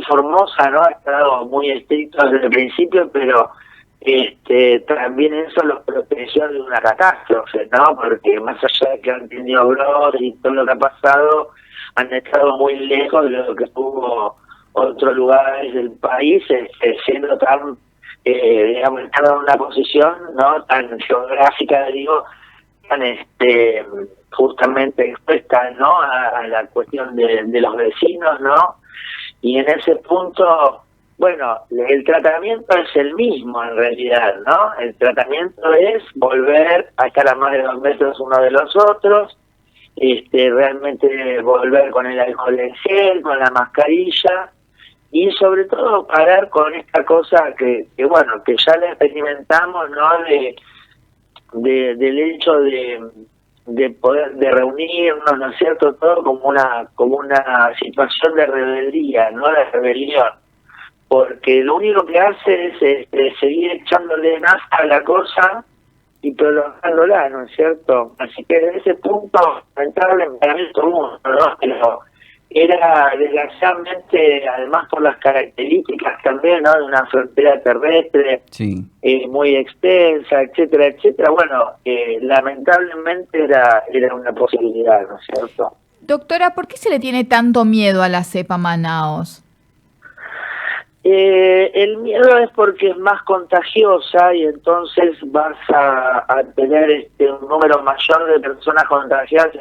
Formosa, ¿no? Ha estado muy estricto desde el principio, pero también eso los protegió de una catástrofe, ¿no? Porque más allá de que han tenido brotes y todo lo que ha pasado, han estado muy lejos de lo que tuvo otros lugares del país, siendo tan, digamos, estando en una posición, ¿no? Tan geográfica, digo, tan, justamente expuesta, ¿no? A la cuestión de los vecinos, ¿no? Y en ese punto, bueno, el tratamiento es el mismo en realidad, ¿no? El tratamiento es volver a estar a más de 2 metros uno de los otros, realmente volver con el alcohol en gel, con la mascarilla, y sobre todo parar con esta cosa que bueno, que ya la experimentamos, ¿no? Del hecho de poder de reunirnos, ¿no es cierto? Todo como una situación de rebeldía, no de rebelión, porque lo único que hace es seguir echándole más a la cosa y prolongándola, ¿no es cierto? Así que desde ese punto, lamentablemente, para mí común, ¿no? Pero era desgraciadamente, además por las características también, ¿no? De una frontera terrestre, Sí. muy extensa, etcétera, etcétera. Bueno, lamentablemente era una posibilidad, ¿no es cierto? Doctora, ¿por qué se le tiene tanto miedo a la cepa Manaos? El miedo es porque es más contagiosa y entonces vas a tener un número mayor de personas contagiadas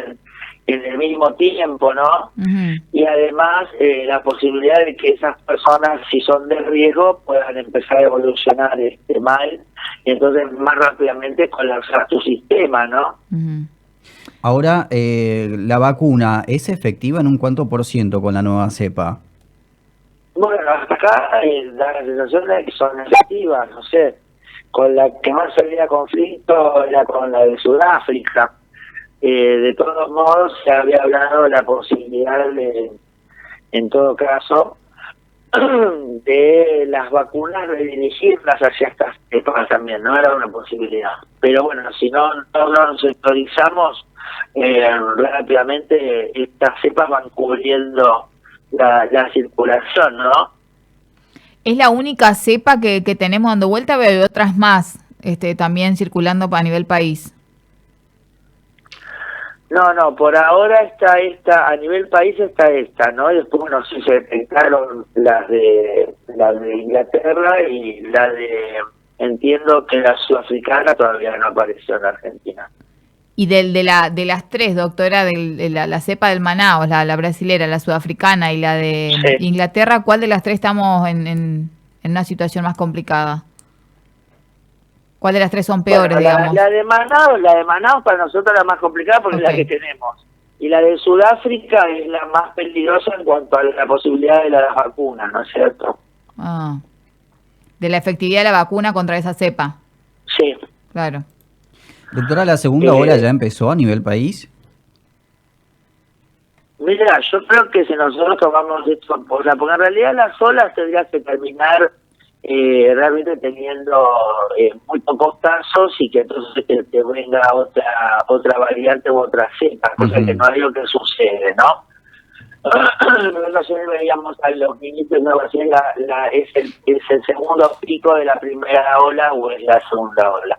en el mismo tiempo, ¿no? Uh-huh. Y además la posibilidad de que esas personas, si son de riesgo, puedan empezar a evolucionar mal y entonces más rápidamente colapsar tu sistema, ¿no? Uh-huh. Ahora, ¿la vacuna es efectiva en un cuánto por ciento con la nueva cepa? Bueno, hasta acá da la sensación de que son efectivas, no sé. Con la que más había conflicto era con la de Sudáfrica. De todos modos, se había hablado de la posibilidad de, en todo caso, de las vacunas redirigirlas hacia estas cepas también, no era una posibilidad. Pero bueno, si no nos sectorizamos, rápidamente estas cepas van cubriendo la circulación, ¿no? ¿Es la única cepa que tenemos dando vuelta? Veo otras más también circulando a nivel país. No, por ahora está esta, a nivel país está esta, ¿no? Y después, bueno, sí se detectaron las de Inglaterra y entiendo que la sudafricana todavía no apareció en Argentina. Y de las tres, doctora, de la cepa del Manaos, la brasilera, la sudafricana y la de Inglaterra, ¿cuál de las tres estamos en una situación más complicada? ¿Cuál de las tres son peores, bueno, digamos? La de Manaus para nosotros es la más complicada porque es la que tenemos. Y la de Sudáfrica es la más peligrosa en cuanto a la posibilidad de las vacunas, ¿no es cierto? Ah, de la efectividad de la vacuna contra esa cepa. Sí. Claro. Doctora, ¿la segunda ola ya empezó a nivel país? Mira, yo creo que si nosotros tomamos esto, o sea, porque en realidad las olas tendrían que terminar realmente teniendo muy pocos casos y que entonces te venga otra variante u otra cepa, cosa que no es lo que sucede, ¿no? Nosotros ayer veíamos a los ministros de Nueva Zelanda, es el segundo pico de la primera ola o es la segunda ola.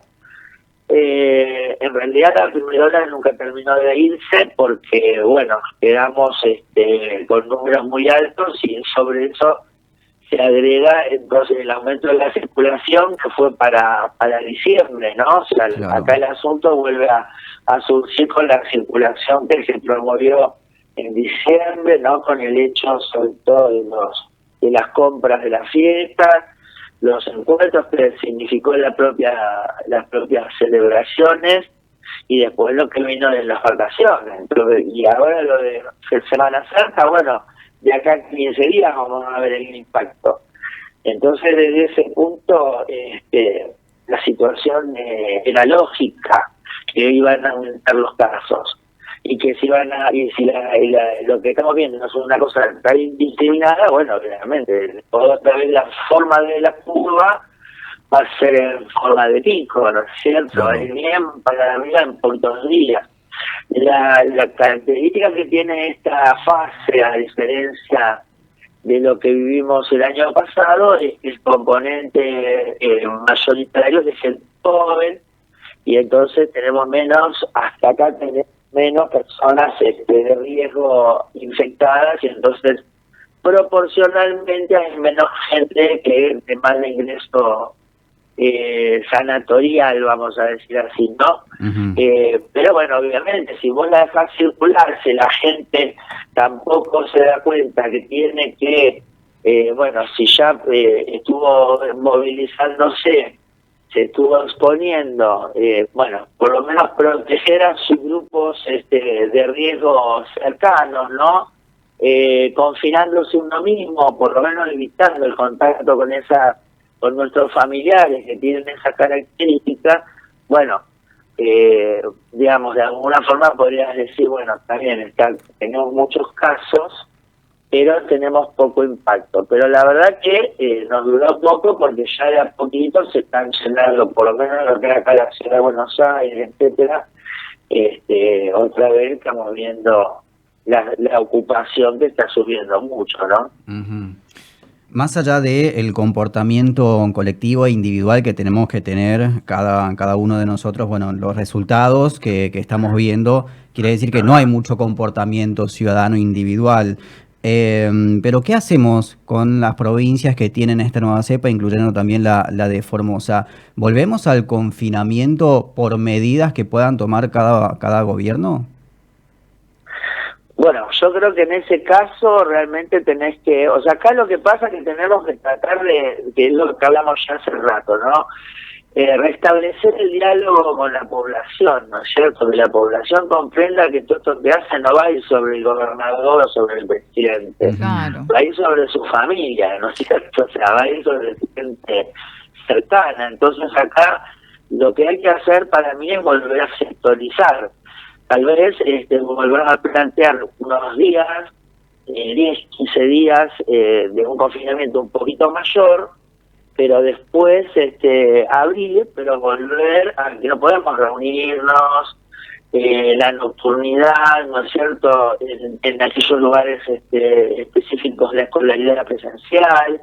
En realidad la primera ola nunca terminó de irse porque, bueno, quedamos con números muy altos y sobre eso se agrega entonces el aumento de la circulación que fue para diciembre, ¿no? O sea, claro, acá el asunto vuelve a surgir con la circulación que se promovió en diciembre, ¿no? Con el hecho sobre todo de las compras de las fiestas, los encuentros que significó las propias celebraciones y después lo que vino de las vacaciones. Entonces, y ahora lo de Semana Santa, bueno, de acá a 15 días vamos a ver el impacto. Entonces, desde ese punto, la situación era lógica, que iban a aumentar los casos y que si lo que estamos viendo no es una cosa tan indiscriminada, bueno, realmente, otra vez la forma de la curva va a ser en forma de pico, ¿no es cierto? Va a ir bien para arriba en pocos días. La característica que tiene esta fase, a diferencia de lo que vivimos el año pasado es que el componente mayoritario es el joven, y entonces tenemos menos, hasta acá tenemos menos personas de riesgo infectadas, y entonces proporcionalmente hay menos gente que demanda ingreso sanatorial, vamos a decir así, ¿no? Pero bueno, obviamente, si vos la dejás circular, si la gente tampoco se da cuenta que tiene que, bueno, si ya estuvo movilizándose, se estuvo exponiendo, bueno, por lo menos proteger a sus grupos de riesgo cercanos, ¿no? Confinándose uno mismo, por lo menos evitando el contacto con nuestros familiares que tienen esa característica, bueno, digamos, de alguna forma podrías decir, bueno, está bien, tenemos muchos casos, pero tenemos poco impacto. Pero la verdad que nos duró poco, porque ya de a poquito se están llenando, por lo menos lo que era acá la ciudad de Buenos Aires, etcétera. Otra vez estamos viendo la ocupación que está subiendo mucho, ¿no? Más allá del comportamiento colectivo e individual que tenemos que tener cada uno de nosotros, bueno, los resultados que estamos viendo quiere decir que no hay mucho comportamiento ciudadano individual. Pero ¿qué hacemos con las provincias que tienen esta nueva cepa, incluyendo también la de Formosa? ¿Volvemos al confinamiento por medidas que puedan tomar cada gobierno? Bueno, yo creo que en ese caso realmente tenés que, o sea, acá lo que pasa es que tenemos que tratar que es lo que hablamos ya hace rato, ¿no? Restablecer el diálogo con la población, ¿no es cierto? Que la población comprenda que todo esto que hace no va a ir sobre el gobernador o sobre el presidente, Claro. va a ir sobre su familia, ¿no es cierto? O sea, va a ir sobre gente cercana. Entonces acá lo que hay que hacer para mí es volver a sectorizar. Tal vez volver a plantear unos días, 10, 15 días de un confinamiento un poquito mayor, pero después abrir, pero volver a que no podemos reunirnos, la nocturnidad, ¿no es cierto?, en aquellos lugares específicos de la escolaridad presencial,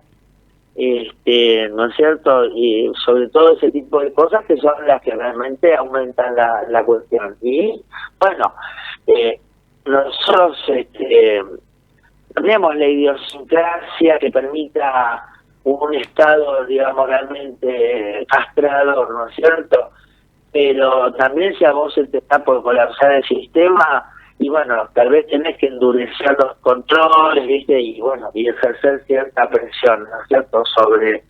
¿no es cierto? Y sobre todo ese tipo de cosas que son las que realmente aumentan la cuestión. Y bueno, nosotros tenemos la idiosincrasia que permita un estado, digamos, realmente castrador, ¿no es cierto? Pero también si a vos se te está por colapsar el sistema, y bueno, tal vez tenés que endurecer los controles, ¿viste? Y bueno, y ejercer cierta presión, ¿no es cierto?, sobre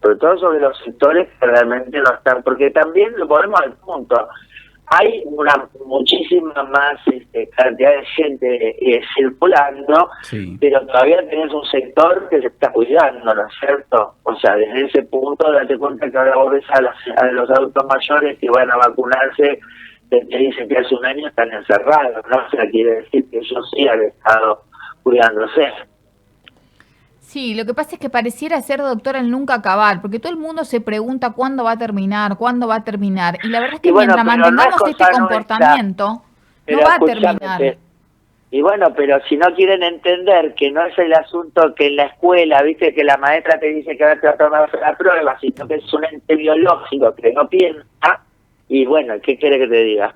todo sobre los sectores que realmente no están, porque también lo ponemos al punto, hay una muchísima más cantidad de gente circulando, Sí. pero todavía tenés un sector que se está cuidando, ¿no es cierto? O sea, desde ese punto date cuenta que ahora vos ves a los adultos mayores que van a vacunarse, te dicen que hace un año están encerrados, ¿no? O sea, quiere decir que ellos sí han estado cuidándose. Sí, lo que pasa es que pareciera ser, doctora, el nunca acabar, porque todo el mundo se pregunta cuándo va a terminar, cuándo va a terminar, y la verdad es que bueno, mientras mantengamos este comportamiento, no va a terminar. Y bueno, pero si no quieren entender que no es el asunto que en la escuela, viste, que la maestra te dice que ahora te va a tomar la prueba, sino que es un ente biológico que no piensa, y bueno, ¿qué quiere que te diga?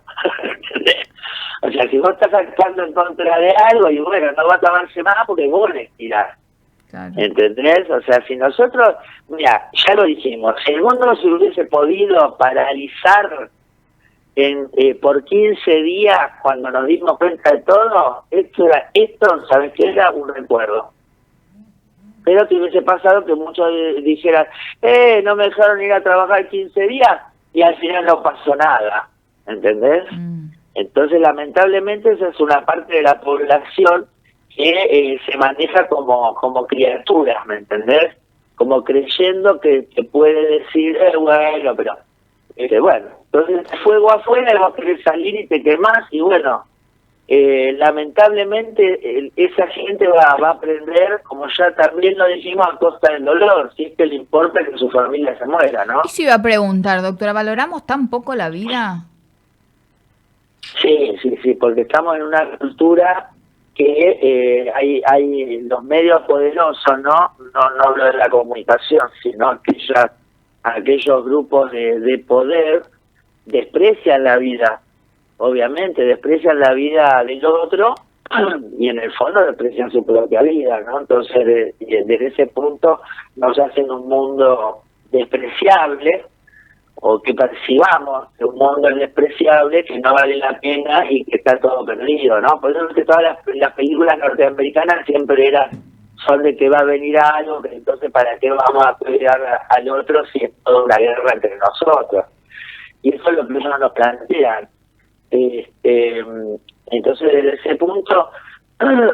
O sea, si vos estás actuando en contra de algo, y bueno, no va a tomarse más porque vos le tirás. Claro. ¿Entendés? O sea, si nosotros, mira, ya lo dijimos, si el mundo se hubiese podido paralizar por 15 días cuando nos dimos cuenta de todo, esto, ¿sabes qué? Era un recuerdo. Pero que hubiese pasado que muchos dijeran, no me dejaron ir a trabajar 15 días, y al final no pasó nada, ¿entendés? Entonces, lamentablemente, esa es una parte de la población que se maneja como criaturas, ¿me entendés? Como creyendo que puede decir, bueno, pero, bueno, entonces fuego afuera, vas a querer salir y te quemás, y bueno, lamentablemente esa gente va a aprender, como ya también lo dijimos, a costa del dolor, si es que le importa que su familia se muera, ¿no? Eso iba a preguntar, doctora, ¿valoramos tan poco la vida? Sí, porque estamos en una cultura que hay los medios poderosos, no hablo de la comunicación, sino aquellos grupos de poder desprecian la vida, obviamente desprecian la vida del otro y en el fondo desprecian su propia vida, ¿no? Entonces desde ese punto nos hacen un mundo despreciable, o que percibamos que un mundo es despreciable, que no vale la pena y que está todo perdido, ¿no? Por eso es que todas las películas norteamericanas siempre son de que va a venir algo, que entonces ¿para qué vamos a pelear al otro si es toda una guerra entre nosotros? Y eso es lo que ellos nos plantean. Entonces desde ese punto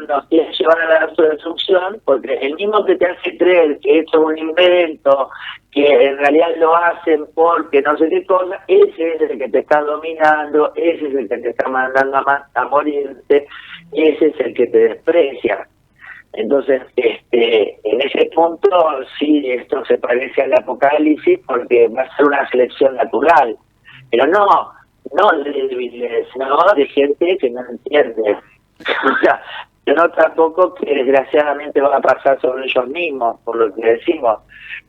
nos quieren llevar a la autodestrucción, porque el mismo que te hace creer que esto es un invento, que en realidad lo hacen porque no sé qué cosa, ese es el que te está dominando, ese es el que te está mandando a morirte, ese es el que te desprecia. Entonces, en ese punto sí, esto se parece al apocalipsis porque va a ser una selección natural, pero no de débiles, no de gente que no entiende. O sea, no tampoco que desgraciadamente va a pasar sobre ellos mismos, por lo que decimos.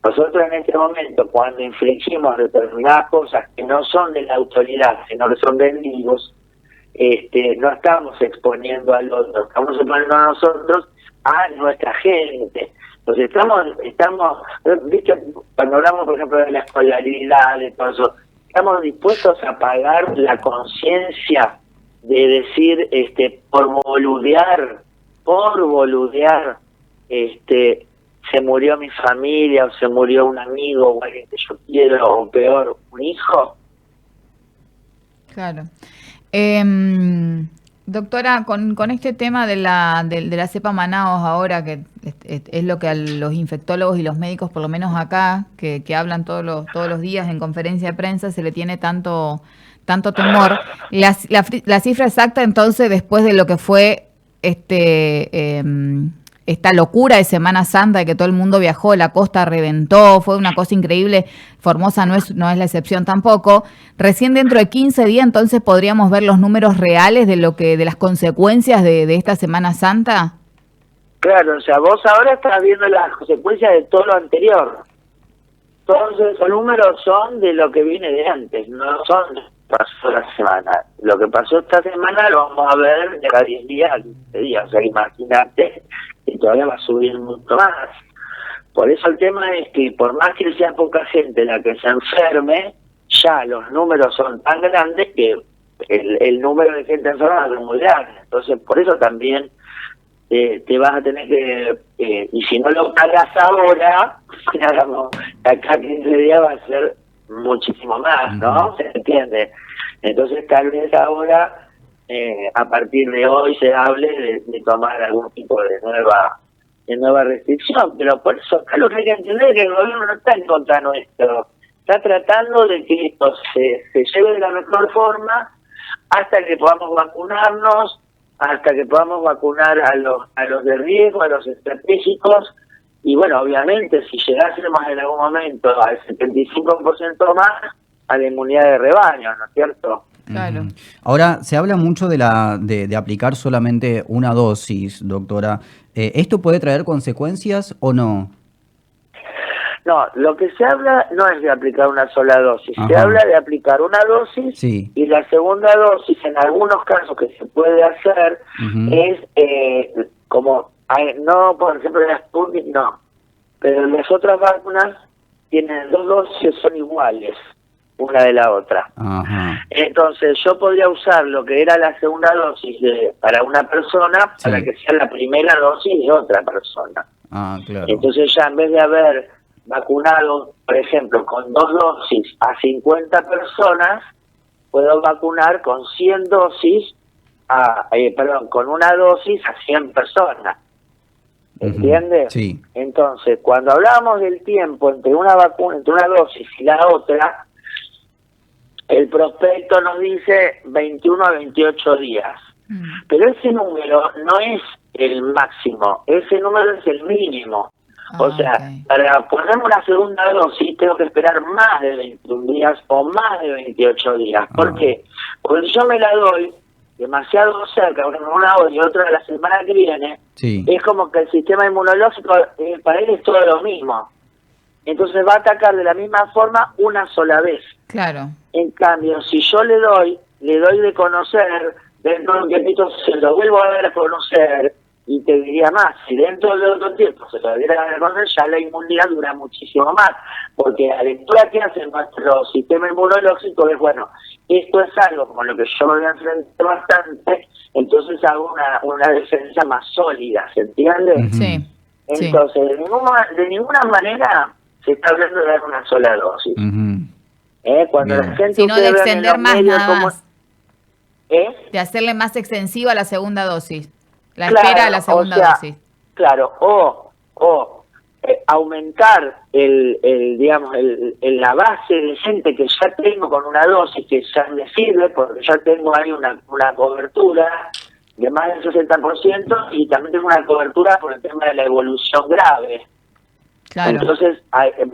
Nosotros en este momento, cuando infringimos determinadas cosas que no son de la autoridad, sino que son de enemigos, no estamos exponiendo al otro, estamos exponiendo a nosotros, a nuestra gente. Entonces estamos, ¿viste? Cuando hablamos, por ejemplo, de la escolaridad, de todo eso, estamos dispuestos a pagar la conciencia de decir, por boludear, se murió mi familia, o se murió un amigo, o alguien que yo quiero, o peor, un hijo. Claro. Doctora, con este tema de la cepa Manaos ahora, que es lo que a los infectólogos y los médicos, por lo menos acá, que hablan todos los días en conferencia de prensa, se le tiene tanto temor. La cifra exacta, entonces, después de lo que fue esta locura de Semana Santa, de que todo el mundo viajó, la costa reventó, fue una cosa increíble. Formosa no es la excepción tampoco. Recién dentro de 15 días, entonces, podríamos ver los números reales de las consecuencias de esta Semana Santa. Claro, o sea, vos ahora estás viendo las consecuencias de todo lo anterior. Todos esos números son de lo que viene de antes, no son de lo que pasó la semana. Lo que pasó esta semana lo vamos a ver de cada 10 días, 15 días. O sea, imagínate que todavía va a subir mucho más. Por eso el tema es que por más que sea poca gente la que se enferme, ya los números son tan grandes que el número de gente enferma es muy grande. Entonces, por eso también te vas a tener que, y si no lo pagas ahora, digamos, acá 15 días va a ser muchísimo más, ¿no? ¿Se entiende? Entonces tal vez ahora, a partir de hoy se hable de tomar algún tipo de nueva restricción, pero por eso acá lo que hay que entender es que el gobierno no está en contra nuestro, está tratando de que esto se lleve de la mejor forma hasta que podamos vacunarnos, hasta que podamos vacunar a los de riesgo, a los estratégicos, y bueno, obviamente si llegásemos en algún momento al 75% más, a la inmunidad de rebaño, ¿no es cierto? Claro. Ahora, se habla mucho de aplicar solamente una dosis, doctora. ¿Esto puede traer consecuencias o no? No, lo que se habla no es de aplicar una sola dosis, se habla de aplicar una dosis y la segunda dosis, en algunos casos que se puede hacer, es como, no, por ejemplo, la Sputnik no, pero las otras vacunas tienen 2 dosis, son iguales una de la otra. Entonces yo podría usar lo que era la segunda dosis para una persona para que sea la primera dosis de otra persona. Claro. Entonces ya en vez de haber vacunado, por ejemplo, con 2 dosis a 50 personas, puedo vacunar con 100 dosis, con una dosis a 100 personas. ¿Entiendes? Sí. Entonces, cuando hablamos del tiempo entre una vacuna, entre una dosis y la otra, el prospecto nos dice 21 a 28 días. Pero ese número no es el máximo, ese número es el mínimo. O sea, para ponerme una segunda dosis tengo que esperar más de 21 días o más de 28 días. ¿Por qué? Porque si yo me la doy demasiado cerca, una hoy y otra la semana que viene, Sí. es como que el sistema inmunológico para él es todo lo mismo. Entonces va a atacar de la misma forma una sola vez. Claro. En cambio, si yo le doy de conocer, dentro de un tiempito se lo vuelvo a dar a conocer, y te diría más, si dentro de otro tiempo se lo diera a conocer, ya la inmunidad dura muchísimo más, porque la lectura que hace nuestro sistema inmunológico es, bueno, esto es algo con lo que yo me voy a enfrentar bastante, entonces hago una defensa más sólida, ¿se entiende? Ujú. Sí. Entonces, de ninguna manera se está hablando de dar una sola dosis. Cuando Bien. la gente Sino de ustedes vean en extender los más medios nada cómo- más. De hacerle más extensiva la segunda dosis. La espera a la segunda dosis. Claro, o aumentar digamos, la base de gente que ya tengo con una dosis que ya me sirve, porque ya tengo ahí una cobertura de más del 60% y también tengo una cobertura por el tema de la evolución grave. Claro. Entonces,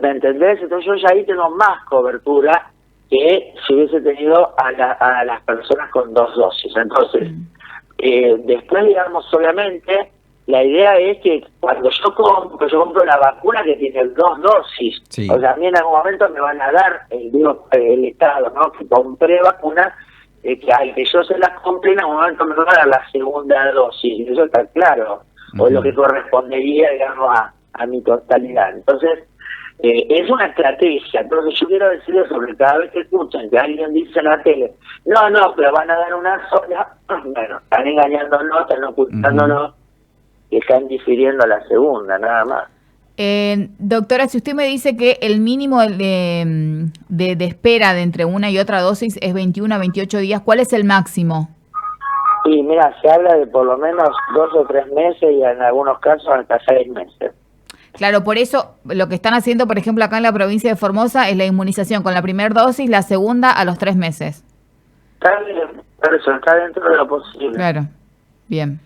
¿me entendés? Entonces yo ya ahí tengo más cobertura que si hubiese tenido a las personas con 2 dosis. Entonces, después, digamos, obviamente, la idea es que cuando yo compro la vacuna que tiene 2 dosis, Sí. o sea, a mí en algún momento me van a dar, el Estado, ¿no? Que compré vacunas, que al que yo se las compre, en algún momento me van a dar la segunda dosis, y eso está claro, o lo que correspondería, digamos, a mi totalidad. Entonces, es una estrategia. Entonces yo quiero decir eso, porque cada vez que escuchan que alguien dice en la tele, no, pero van a dar una sola, bueno, están engañándonos, están ocultándonos, que están difiriendo a la segunda, nada más. Doctora, si usted me dice que el mínimo de espera de entre una y otra dosis es 21 a 28 días, ¿cuál es el máximo? Y mira, se habla de por lo menos 2 o 3 meses y en algunos casos hasta 6 meses. Claro, por eso lo que están haciendo, por ejemplo, acá en la provincia de Formosa es la inmunización con la primera dosis, la segunda a los 3 meses. Está bien, por eso está dentro de lo posible. Claro, bien.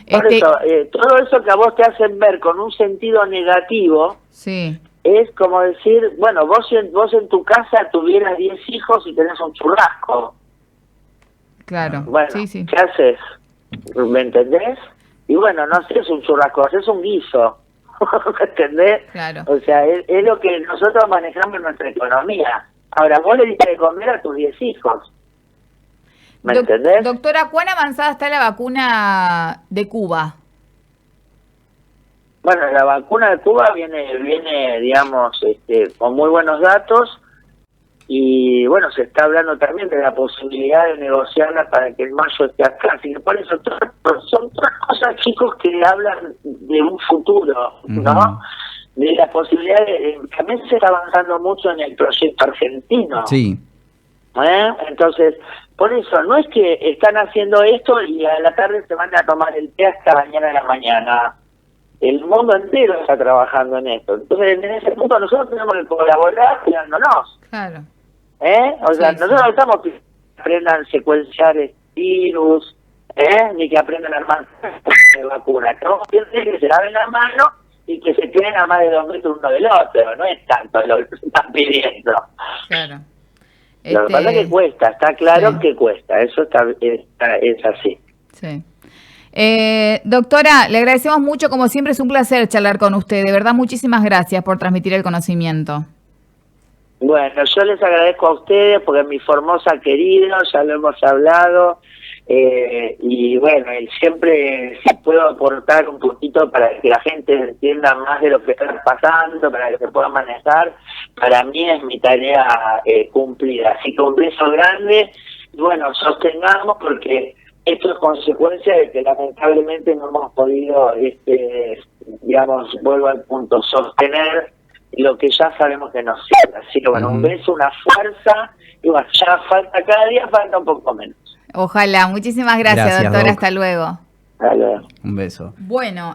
Por eso, todo eso que a vos te hacen ver con un sentido negativo, sí, es como decir, bueno, vos en tu casa tuvieras 10 hijos y tenés un churrasco. claro. Bueno, sí. ¿qué haces? ¿Me entendés? Y bueno, no haces un churrasco, haces un guiso. ¿Me entendés? Claro. O sea, es lo que nosotros manejamos en nuestra economía. Ahora, vos le diste de comer a tus 10 hijos. ¿Me entendés? Doctora, ¿cuán avanzada está la vacuna de Cuba? Bueno, la vacuna de Cuba viene, digamos, con muy buenos datos y, bueno, se está hablando también de la posibilidad de negociarla para que en mayo esté acá. Así que por eso son todas cosas, chicos, que hablan de un futuro, ¿no? De la posibilidad también se está avanzando mucho en el proyecto argentino. Sí. Entonces, por eso, no es que están haciendo esto y a la tarde se van a tomar el té hasta mañana de la mañana. El mundo entero está trabajando en esto. Entonces, en ese punto nosotros tenemos que colaborar cuidándonos. Claro. O sea, nosotros no estamos que aprendan a secuenciar virus, ni que aprendan a armar de vacuna. Estamos pidiendo que se laven las manos y que se queden a más de 2 metros uno del otro. No es tanto lo que están pidiendo. Claro. Lo que pasa es que cuesta, está claro que cuesta, eso es así. Sí. Doctora, le agradecemos mucho, como siempre es un placer charlar con usted, de verdad muchísimas gracias por transmitir el conocimiento. Bueno, yo les agradezco a ustedes porque mi Formosa querido, ya lo hemos hablado, y bueno, y siempre si puedo aportar un poquito para que la gente entienda más de lo que está pasando, para que se pueda manejar, para mí es mi tarea cumplida. Así que un beso grande y bueno, sostengamos porque esto es consecuencia de que lamentablemente no hemos podido, digamos, vuelvo al punto, sostener lo que ya sabemos que nos sirve. Así que bueno, un beso, una fuerza, y bueno, ya falta, cada día falta un poco menos. Ojalá, muchísimas gracias, doctora, Doc. hasta luego. Hasta luego. Un beso. Bueno,